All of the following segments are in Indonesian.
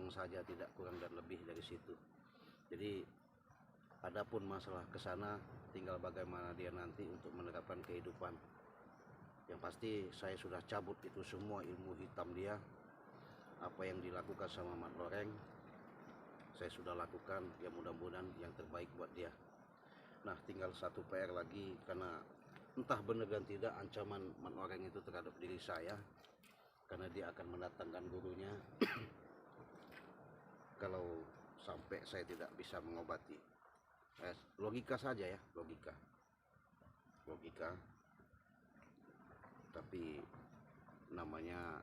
datang saja, tidak kurang dan lebih dari situ. Jadi adapun masalah ke sana tinggal bagaimana dia nanti untuk menerapkan kehidupan. Yang pasti saya sudah cabut itu semua ilmu hitam dia. Apa yang dilakukan sama Mat Loreng saya sudah lakukan, ya mudah-mudahan yang terbaik buat dia. Nah, tinggal satu PR lagi, karena entah benar dan tidak ancaman Mat Loreng itu terhadap diri saya, karena dia akan mendatangkan gurunya kalau sampai saya tidak bisa mengobati. Logika saja ya, logika. Tapi namanya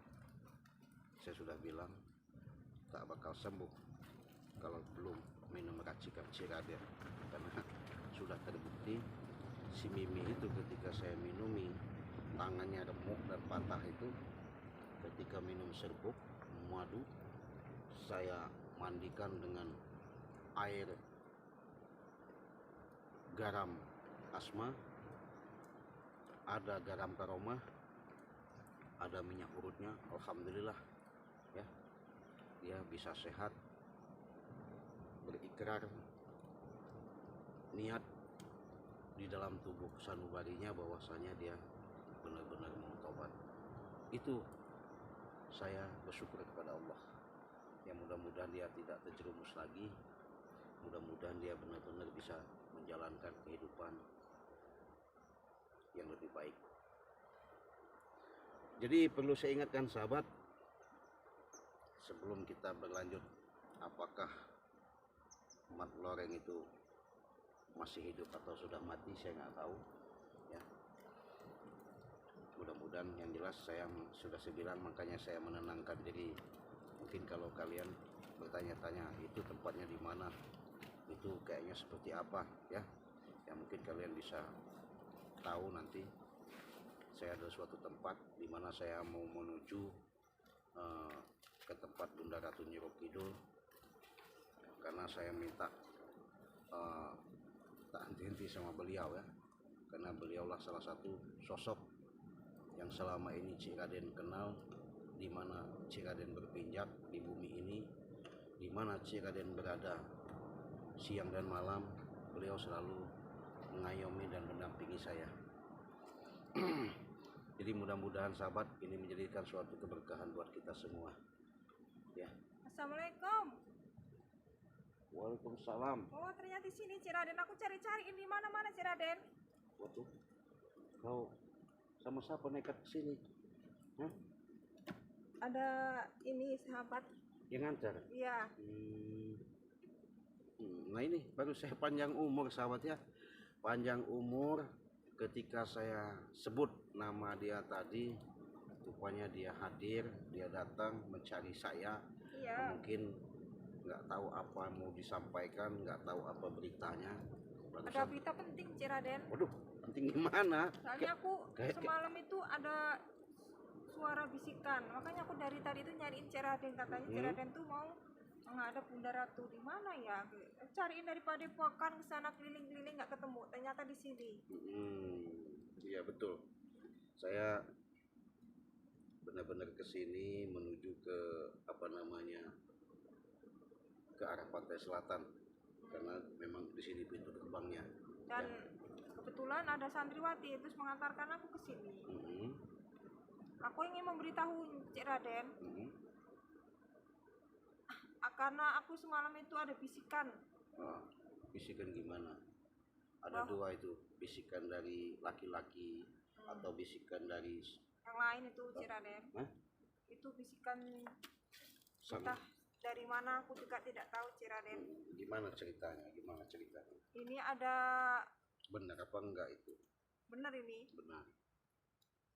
saya sudah bilang tak bakal sembuh kalau belum minum racikan Ciraden, karena sudah terbukti si Mimi itu ketika saya minumi tangannya remuk dan patah itu, ketika minum serbuk madu saya mandikan dengan air garam asma, ada garam karomah, ada minyak urutnya, alhamdulillah ya, dia bisa sehat, berikrar niat di dalam tubuh sanubarinya bahwasanya dia benar-benar mau tobat. Itu saya bersyukur kepada Allah. Ya mudah-mudahan dia tidak terjerumus lagi, mudah-mudahan dia benar-benar bisa menjalankan kehidupan yang lebih baik. Jadi perlu saya ingatkan sahabat, sebelum kita berlanjut, apakah Mat Loreng itu masih hidup atau sudah mati, saya nggak tahu ya. Mudah-mudahan yang jelas saya sudah bilang, makanya saya menenangkan diri. Mungkin kalau kalian bertanya-tanya itu tempatnya di mana, itu kayaknya seperti apa ya, ya mungkin kalian bisa tahu nanti. Saya ada suatu tempat di mana saya mau menuju ke tempat Bunda Ratu Nyi Kidul, karena saya minta tak henti-henti sama beliau ya, karena beliaulah salah satu sosok yang selama ini Ciraden kenal, di mana Ciraden berpijak di bumi ini, di mana Ciraden berada siang dan malam, beliau selalu mengayomi dan mendampingi saya. Jadi mudah-mudahan sahabat ini menjadikan suatu keberkahan buat kita semua ya. Assalamualaikum. Waalaikumsalam. Oh, ternyata di sini Ciraden. Aku cari-cari ini mana-mana Ciraden. Waduh, kau sama siapa nekat ke sini? Hah? Ada ini sahabat Yang ngantar? Iya. Nah ini baru saya panjang umur sahabat ya. Panjang umur ketika saya sebut nama dia tadi, rupanya dia hadir, dia datang mencari saya. Iya. Mungkin nggak tahu apa mau disampaikan, nggak tahu apa beritanya. Ada berita penting Ciraden. Waduh, penting gimana? Soalnya aku semalam itu ada suara bisikan, makanya aku dari tadi itu nyariin Ciraden, katanya Ciraden tuh mau menghadap Bunda Ratu. Di mana ya? Cariin dari Padepokan ke sana keliling-keliling nggak ketemu, ternyata di sini. Iya betul. Saya benar-benar ke sini menuju ke ke arah pantai selatan, karena memang di sini pintu terbangnya. Dan kebetulan ada santriwati terus mengantarkan aku ke sini. Aku ingin memberitahu Cik Raden, karena aku semalam itu ada bisikan. Bisikan gimana? Ada dua itu, bisikan dari laki-laki atau bisikan dari yang lain itu Cik Raden. Itu bisikan entah dari mana, aku juga tidak tahu Cik Raden. Gimana ceritanya? Ini ada, benar apa enggak itu? benar ini. Benar.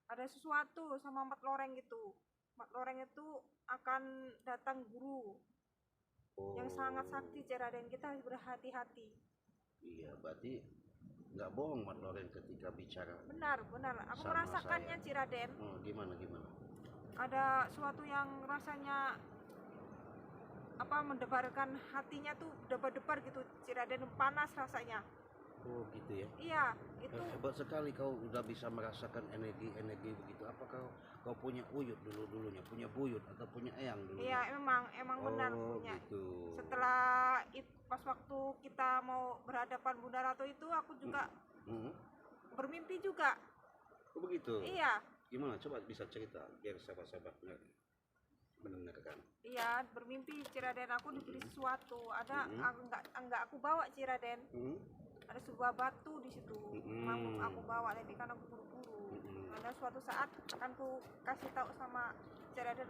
Ada sesuatu sama Mat Loreng itu. Mat Loreng itu akan datang guru yang sangat sakti Cik Raden. Kita harus berhati-hati. Iya, berarti nggak bohong Mat Loreng ketika bicara. Benar. Aku merasakannya Cik Raden. Gimana? Ada sesuatu yang rasanya mendebarkan hatinya tuh, debar-debar gitu Cik Raden, panas rasanya. Oh gitu ya. Iya, itu Hebat sekali kau udah bisa merasakan energi-energi begitu. Apa kau punya uyut dulunya, punya buyut atau punya eyang dulunya? iya emang benar Oh punya. gitu. Setelah pas waktu kita mau berhadapan Bunda Ratu itu aku juga Hmm. bermimpi juga. Oh begitu. Iya, Gimana? Coba bisa cerita biar sahabat-sahabat mendengarkan. iya bermimpi Ciraden aku diberi sesuatu. Ada Mm-mm. enggak aku bawa Ciraden. Hmm. Ada sebuah batu di situ. Memang aku bawa tapi kan aku buru-buru. Ada suatu saat akan ku kasih tahu sama Ciraden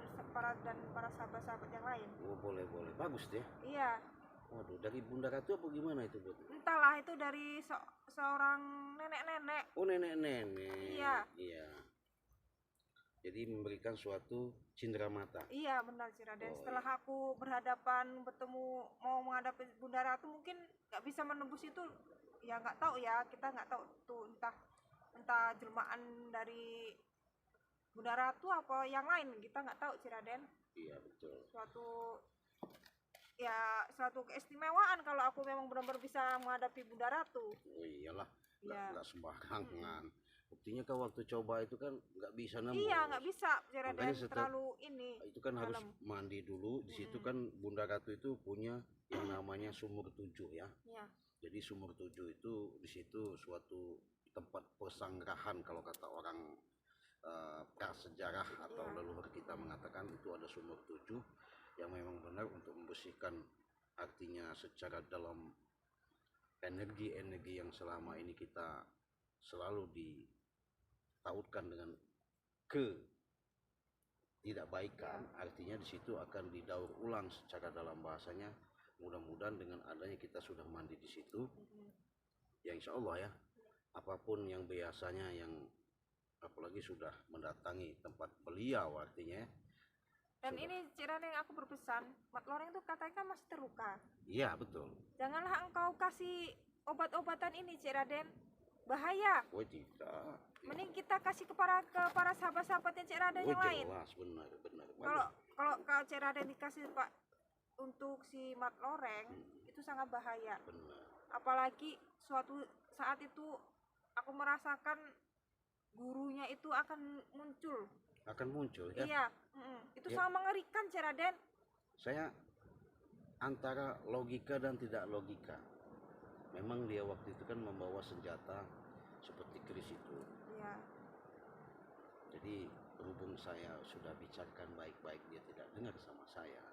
dan para sahabat-sahabat yang lain. Oh boleh. Bagus deh. Iya, Waduh, dari Bunda Ratu apa gimana itu, Bu? entahlah itu dari seorang nenek-nenek. Oh, nenek-nenek. Iya. Iya. Jadi memberikan suatu cindera mata. Iya benar Ciraden. Oh, Setelah aku berhadapan bertemu mau menghadapi Bunda Ratu mungkin nggak bisa menembus itu. Ya nggak tahu ya, kita nggak tahu tuh entah jelmaan dari Bunda Ratu apa yang lain, kita nggak tahu Ciraden. Iya, betul. Suatu keistimewaan kalau aku memang benar-benar bisa menghadapi Bunda Ratu. Oh iyalah, Iya. nggak sembarangan. Buktinya kau waktu coba itu kan nggak bisa nembus. Iya nggak bisa Ciraden, Makanya terlalu ini. itu kan harus dalam. mandi dulu. Di situ kan Bunda Ratu itu punya yang namanya sumur 7 ya. Iya. Jadi sumur 7 itu di situ suatu tempat persanggrahan kalau kata orang prasejarah atau leluhur kita mengatakan itu ada sumur 7 yang memang benar untuk membersihkan, artinya secara dalam energi-energi yang selama ini kita selalu ditautkan dengan ketidakbaikan, artinya di situ akan didaur ulang secara dalam bahasanya. Mudah-mudahan dengan adanya kita sudah mandi di situ, ya insya Allah ya, apapun yang biasanya yang apalagi sudah mendatangi tempat beliau artinya. Dan sudah. ini Ciraden yang aku berpesan, Mat Loreng itu katanya masih terluka. Iya betul. Janganlah engkau kasih obat-obatan ini Ciraden, bahaya. Oh tidak. Mending kita kasih ke para sahabat-sahabatnya Ciraden yang lain. Jelas, benar. Kalau Ciraden dikasih Pak untuk si Mat Loreng itu sangat bahaya. Benar. Apalagi suatu saat itu aku merasakan gurunya itu akan muncul ya. Iya, itu ya. sangat mengerikan Ciraden. Saya antara logika dan tidak logika. Memang dia waktu itu kan membawa senjata seperti keris itu. Iya. Jadi berhubung saya sudah bicarakan baik-baik, dia tidak dengar sama saya.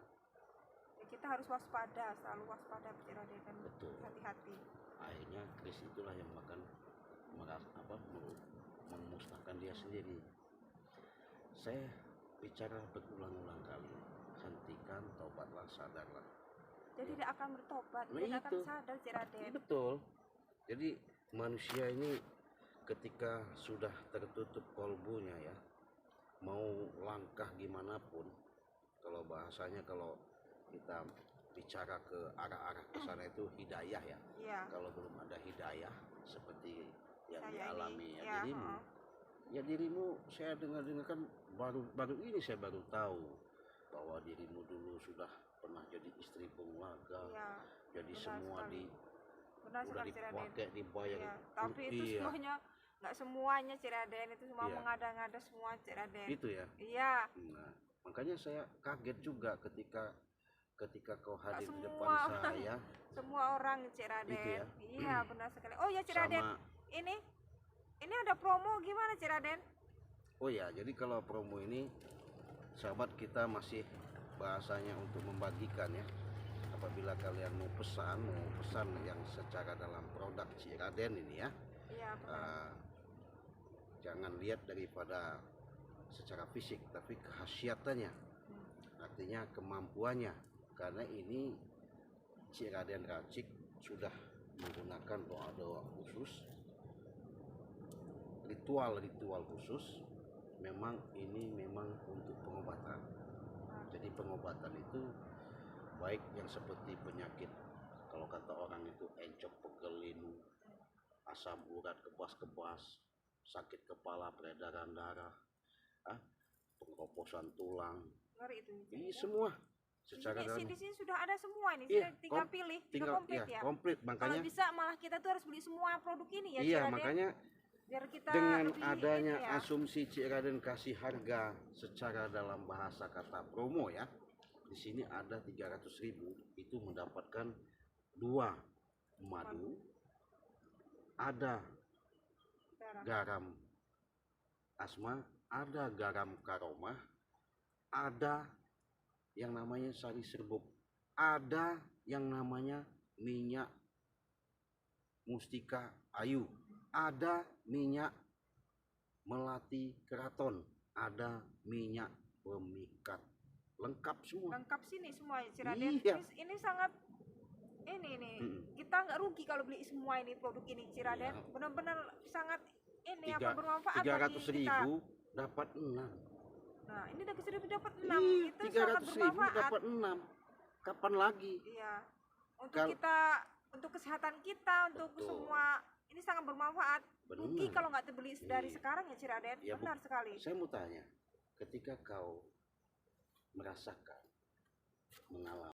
Ya, kita harus waspada, selalu waspada Ciraden dan betul. Hati-hati. Akhirnya keris itulah yang akan memusnahkan dia sendiri. Saya bicara berulang-ulang kali, hentikan, tobatlah, sadarlah. Jadi tidak akan bertobat, tidak akan sadar Ciraden. Betul. Jadi manusia ini ketika sudah tertutup kolbunya ya, mau langkah gimana pun, kalau bahasanya kalau kita bicara ke arah-arah ke sana itu hidayah ya. Iya. Kalau belum ada hidayah seperti yang saya dialami ini, dirimu saya dengar kan baru ini saya baru tahu bahwa dirimu dulu sudah pernah jadi istri pengusaha, jadi semua udah dipakai, dibayar. Ya, tapi itu nggak semuanya Ciraden, itu cuma mengada-ngada semua Ciraden. Itu ya. Iya. Nah, makanya saya kaget juga ketika kau hadir di depan saya. Semua orang Ciraden. Itu ya? Iya benar sekali. Oh ya Ciraden, ini ada promo gimana Ciraden? Oh ya, jadi kalau promo ini sahabat kita masih bahasanya untuk membagikan ya. Apabila kalian mau pesan yang secara dalam produk Ciraden ini ya. Iya benar. Jangan lihat daripada secara fisik, tapi khasiatannya. Artinya kemampuannya. Karena ini Ciraden Racik sudah menggunakan doa-doa khusus, ritual khusus. Memang untuk pengobatan. Jadi pengobatan itu baik yang seperti penyakit, kalau kata orang itu encok pegelin, asam urat kebas-kebas, sakit kepala, peredaran darah, pengeroposan tulang, Ngeri itu. ini semua secara Di dalam sini sudah ada semua ini, Iya, tinggal pilih, sudah tinggal komplit ya ya. komplit, Kalau makanya bisa malah kita tuh harus beli semua produk ini ya, iya Ciraden, makanya biar kita dengan lebih adanya ini ya. asumsi Cik Raden kasih harga secara dalam bahasa kata promo ya, di sini ada 300.000 itu mendapatkan 2 madu, ada garam asma, ada garam karomah, ada yang namanya sari serbuk, ada yang namanya minyak mustika ayu, ada minyak melati keraton, ada minyak pemikat, lengkap semua. Lengkap sini semua ya, Ciraden. Iya. Ini sangat ini nih. Kita nggak rugi kalau beli semua ini produk ini, Ciraden. Iya. Benar-benar sangat ini apa bermanfaat bagi 300.000 kita. dapat 6. Nah, ini udah kesini dapat 6. Iya, Itu sangat 300.000 bermanfaat. dapat 6. Kapan lagi? Iya. Untuk Kal- kita, untuk kesehatan kita, untuk Betul. semua ini sangat bermanfaat. Rugi Benar. kalau nggak terbeli dari Iya. sekarang ya, Ciraden. Ya, Benar sekali. Saya mau tanya, ketika kau merasakan, mengalami